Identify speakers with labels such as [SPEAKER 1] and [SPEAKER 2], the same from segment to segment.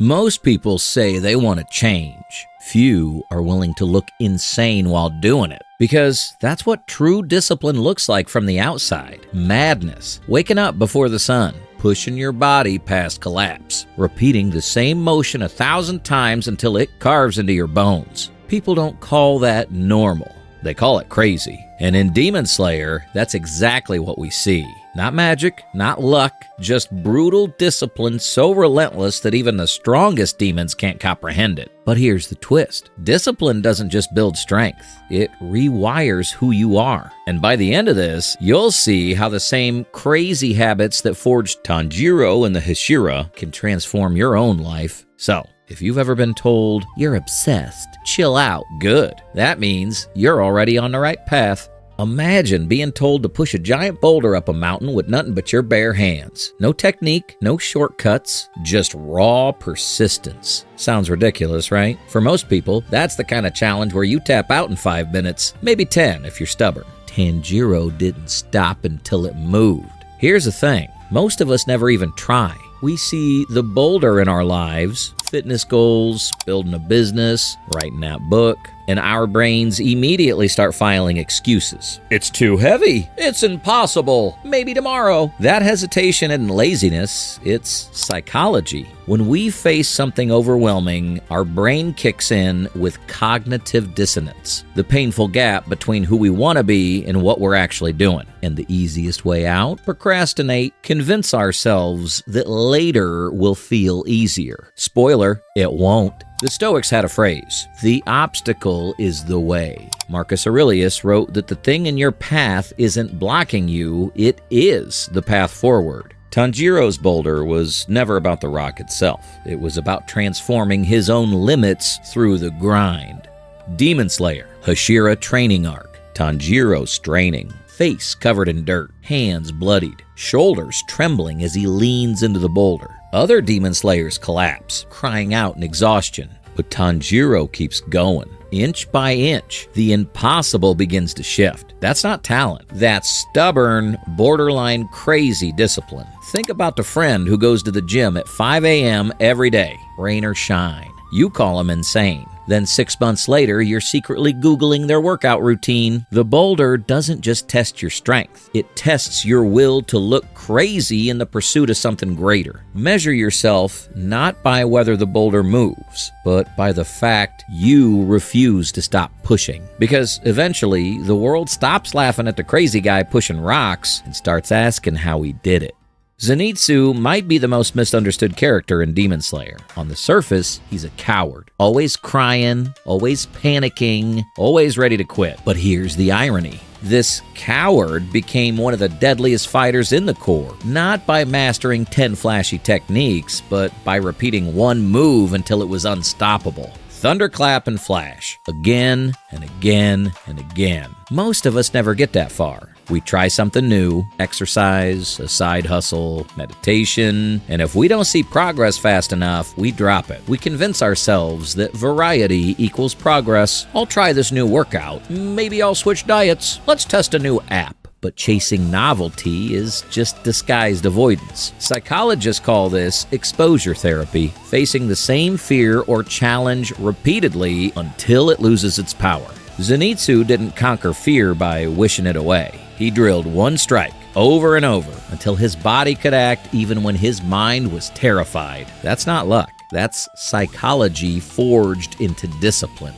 [SPEAKER 1] Most people say they want to change. Few are willing to look insane while doing it, because that's what true discipline looks like from the outside. Madness, waking up before the sun, pushing your body past collapse, repeating the same motion 1,000 times until it carves into your bones. People don't call that normal. They call it crazy. And in Demon Slayer, that's exactly what we see. Not magic, not luck, just brutal discipline so relentless that even the strongest demons can't comprehend it. But here's the twist. Discipline doesn't just build strength, it rewires who you are. And by the end of this, you'll see how the same crazy habits that forged Tanjiro and the Hashira can transform your own life. So, if you've ever been told, you're obsessed, chill out, good, that means you're already on the right path. Imagine being told to push a giant boulder up a mountain with nothing but your bare hands. No technique, no shortcuts, just raw persistence. Sounds ridiculous, right? For most people, that's the kind of challenge where you tap out in 5 minutes, maybe 10 if you're stubborn. Tanjiro didn't stop until it moved. Here's the thing, most of us never even try. We see the boulder in our lives, fitness goals, building a business, writing that book, and our brains immediately start filing excuses. It's too heavy. It's impossible. Maybe tomorrow. That hesitation and laziness, it's psychology. When we face something overwhelming, our brain kicks in with cognitive dissonance, the painful gap between who we want to be and what we're actually doing. And the easiest way out? Procrastinate, convince ourselves that later will feel easier. Spoiler, it won't. The Stoics had a phrase, the obstacle is the way. Marcus Aurelius wrote that the thing in your path isn't blocking you, it is the path forward. Tanjiro's boulder was never about the rock itself. It was about transforming his own limits through the grind. Demon Slayer, Hashira training arc, Tanjiro straining, face covered in dirt, hands bloodied, shoulders trembling as he leans into the boulder. Other Demon Slayers collapse, crying out in exhaustion, but Tanjiro keeps going. Inch by inch, the impossible begins to shift. That's not talent. That's stubborn, borderline crazy discipline. Think about the friend who goes to the gym at 5 a.m. every day, rain or shine. You call him insane. Then 6 months later, you're secretly Googling their workout routine. The boulder doesn't just test your strength. It tests your will to look crazy in the pursuit of something greater. Measure yourself not by whether the boulder moves, but by the fact you refuse to stop pushing. Because eventually, the world stops laughing at the crazy guy pushing rocks and starts asking how he did it. Zenitsu might be the most misunderstood character in Demon Slayer. On the surface, he's a coward, always crying, always panicking, always ready to quit. But here's the irony. This coward became one of the deadliest fighters in the Corps, not by mastering 10 flashy techniques, but by repeating one move until it was unstoppable. Thunderclap and flash, again and again and again. Most of us never get that far. We try something new, exercise, a side hustle, meditation, and if we don't see progress fast enough, we drop it. We convince ourselves that variety equals progress. I'll try this new workout. Maybe I'll switch diets. Let's test a new app. But chasing novelty is just disguised avoidance. Psychologists call this exposure therapy, facing the same fear or challenge repeatedly until it loses its power. Zenitsu didn't conquer fear by wishing it away. He drilled one strike over and over until his body could act even when his mind was terrified. That's not luck. That's psychology forged into discipline.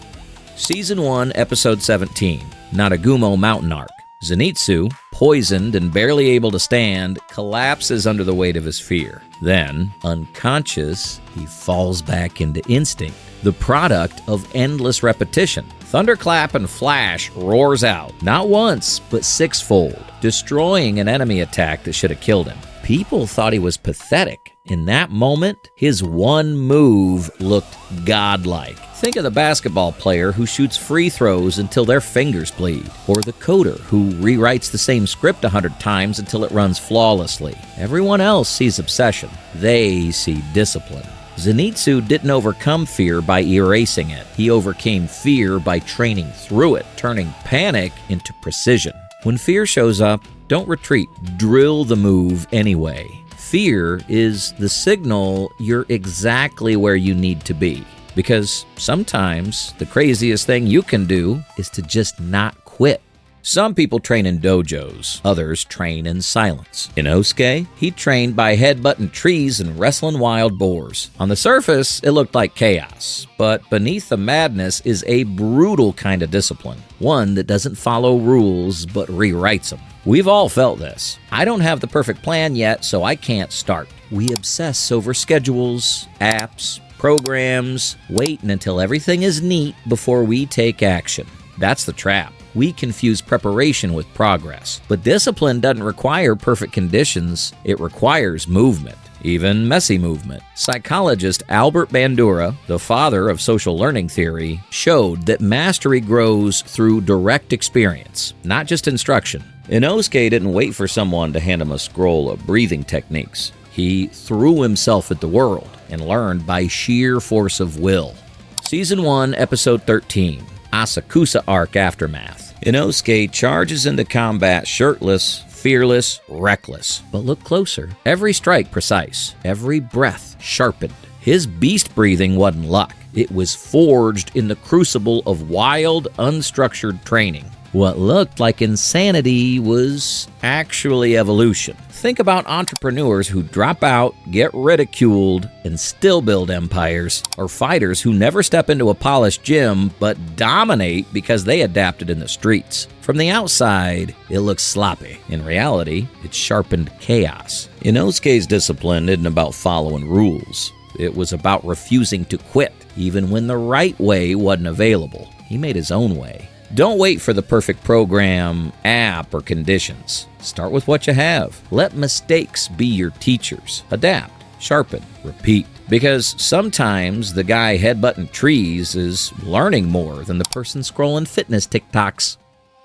[SPEAKER 1] Season 1, Episode 17, Nanagumo Mountain Arc. Zenitsu, poisoned and barely able to stand, collapses under the weight of his fear. Then, unconscious, he falls back into instinct, the product of endless repetition. Thunderclap and flash roars out, not once, but 6-fold, destroying an enemy attack that should have killed him. People thought he was pathetic. In that moment, his one move looked godlike. Think of the basketball player who shoots free throws until their fingers bleed, or the coder who rewrites the same script 100 times until it runs flawlessly. Everyone else sees obsession. They see discipline. Zenitsu didn't overcome fear by erasing it. He overcame fear by training through it, turning panic into precision. When fear shows up, don't retreat. Drill the move anyway. Fear is the signal you're exactly where you need to be. Because sometimes the craziest thing you can do is to just not quit. Some people train in dojos, others train in silence. Inosuke, he trained by headbutting trees and wrestling wild boars. On the surface, it looked like chaos, but beneath the madness is a brutal kind of discipline, one that doesn't follow rules but rewrites them. We've all felt this. I don't have the perfect plan yet, so I can't start. We obsess over schedules, apps, programs, waiting until everything is neat before we take action. That's the trap. We confuse preparation with progress. But discipline doesn't require perfect conditions. It requires movement, even messy movement. Psychologist Albert Bandura, the father of social learning theory, showed that mastery grows through direct experience, not just instruction. Inosuke didn't wait for someone to hand him a scroll of breathing techniques. He threw himself at the world and learned by sheer force of will. Season 1, Episode 13. Asakusa Arc Aftermath. Inosuke charges into combat shirtless, fearless, reckless. But look closer. Every strike precise. Every breath sharpened. His beast breathing wasn't luck. It was forged in the crucible of wild, unstructured training. What looked like insanity was actually evolution. Think about entrepreneurs who drop out, get ridiculed, and still build empires, or fighters who never step into a polished gym but dominate because they adapted in the streets. From the outside, it looks sloppy. In reality, it's sharpened chaos. Inosuke's discipline isn't about following rules. It was about refusing to quit, even when the right way wasn't available. He made his own way. Don't wait for the perfect program, app, or conditions. Start with what you have. Let mistakes be your teachers. Adapt, sharpen, repeat. Because sometimes the guy headbutting trees is learning more than the person scrolling fitness TikToks.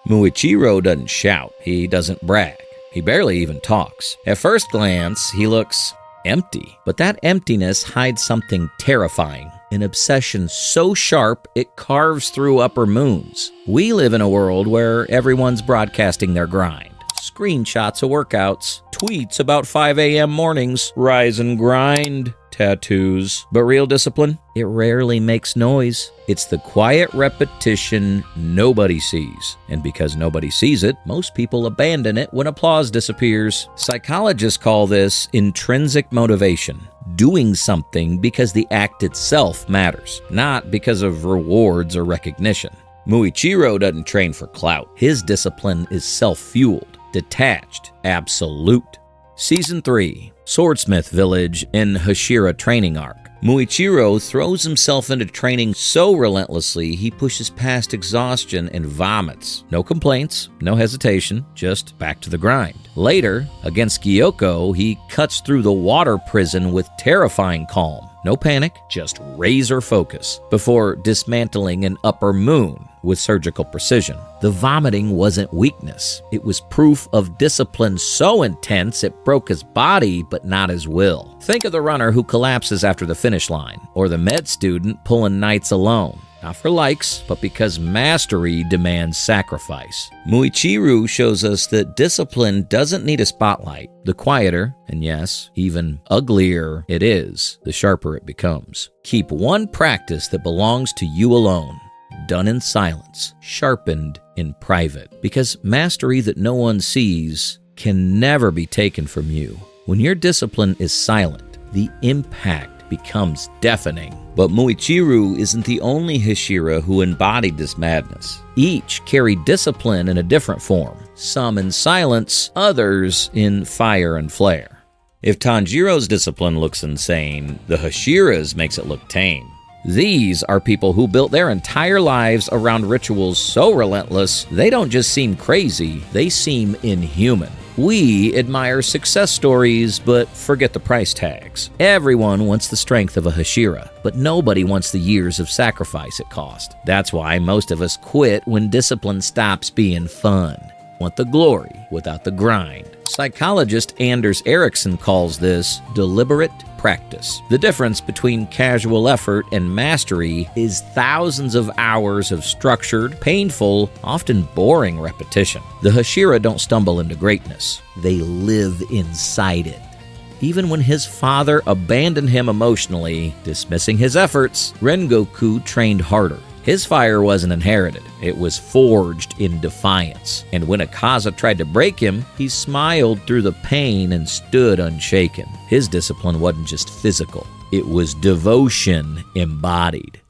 [SPEAKER 1] Muichiro doesn't shout. He doesn't brag. He barely even talks. At first glance, he looks empty. But that emptiness hides something terrifying. An obsession so sharp it carves through upper moons. We live in a world where everyone's broadcasting their grind. Screenshots of workouts, tweets about 5 a.m. mornings, rise and grind, tattoos. But real discipline? It rarely makes noise. It's the quiet repetition nobody sees. And because nobody sees it, most people abandon it when applause disappears. Psychologists call this intrinsic motivation. Doing something because the act itself matters, not because of rewards or recognition. Muichiro doesn't train for clout. His discipline is self-fueled, detached, absolute. Season 3, Swordsmith Village in Hashira Training Arc. Muichiro throws himself into training so relentlessly he pushes past exhaustion and vomits. No complaints, no hesitation, just back to the grind. Later, against Gyoko, he cuts through the water prison with terrifying calm. No panic, just razor focus, before dismantling an upper moon with surgical precision. The vomiting wasn't weakness. It was proof of discipline so intense it broke his body but not his will. Think of the runner who collapses after the finish line, or the med student pulling nights alone. Not for likes, but because mastery demands sacrifice. Muichiro shows us that discipline doesn't need a spotlight. The quieter, and yes, even uglier it is, the sharper it becomes. Keep one practice that belongs to you alone. Done in silence, sharpened in private. Because mastery that no one sees can never be taken from you. When your discipline is silent, the impact becomes deafening. But Muichiro isn't the only Hashira who embodied this madness. Each carried discipline in a different form, some in silence, others in fire and flare. If Tanjiro's discipline looks insane, the Hashira's makes it look tame. These are people who built their entire lives around rituals so relentless, they don't just seem crazy, they seem inhuman. We admire success stories, but forget the price tags. Everyone wants the strength of a Hashira, but nobody wants the years of sacrifice it cost. That's why most of us quit when discipline stops being fun. Want the glory without the grind. Psychologist Anders Ericsson calls this deliberate practice. The difference between casual effort and mastery is thousands of hours of structured, painful, often boring repetition. The Hashira don't stumble into greatness. They live inside it. Even when his father abandoned him emotionally, dismissing his efforts, Rengoku trained harder. His fire wasn't inherited, it was forged in defiance. And when Akaza tried to break him, he smiled through the pain and stood unshaken. His discipline wasn't just physical, it was devotion embodied.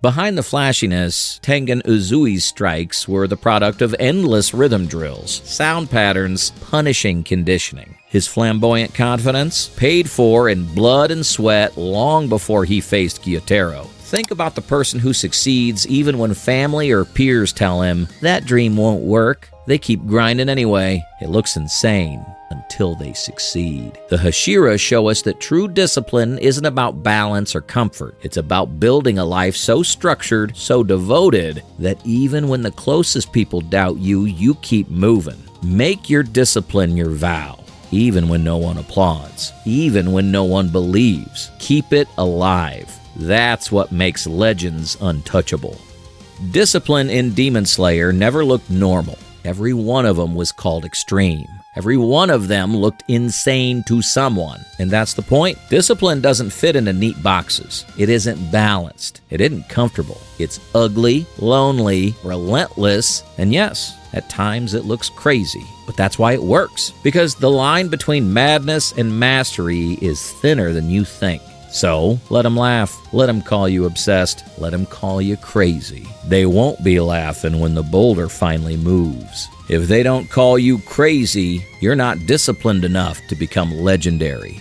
[SPEAKER 1] Behind the flashiness, Tengen Uzui's strikes were the product of endless rhythm drills, sound patterns, punishing conditioning. His flamboyant confidence paid for in blood and sweat long before he faced Gyotaro. Think about the person who succeeds even when family or peers tell him, that dream won't work. They keep grinding anyway. It looks insane until they succeed. The Hashira show us that true discipline isn't about balance or comfort. It's about building a life so structured, so devoted, that even when the closest people doubt you, you keep moving. Make your discipline your vow. Even when no one applauds. Even when no one believes. Keep it alive. That's what makes legends untouchable. Discipline in Demon Slayer never looked normal. Every one of them was called extreme. Every one of them looked insane to someone. And that's the point. Discipline doesn't fit into neat boxes. It isn't balanced. It isn't comfortable. It's ugly, lonely, relentless, and yes, at times it looks crazy. But that's why it works. Because the line between madness and mastery is thinner than you think. So, let them laugh. Let them call you obsessed. Let them call you crazy. They won't be laughing when the boulder finally moves. If they don't call you crazy, you're not disciplined enough to become legendary.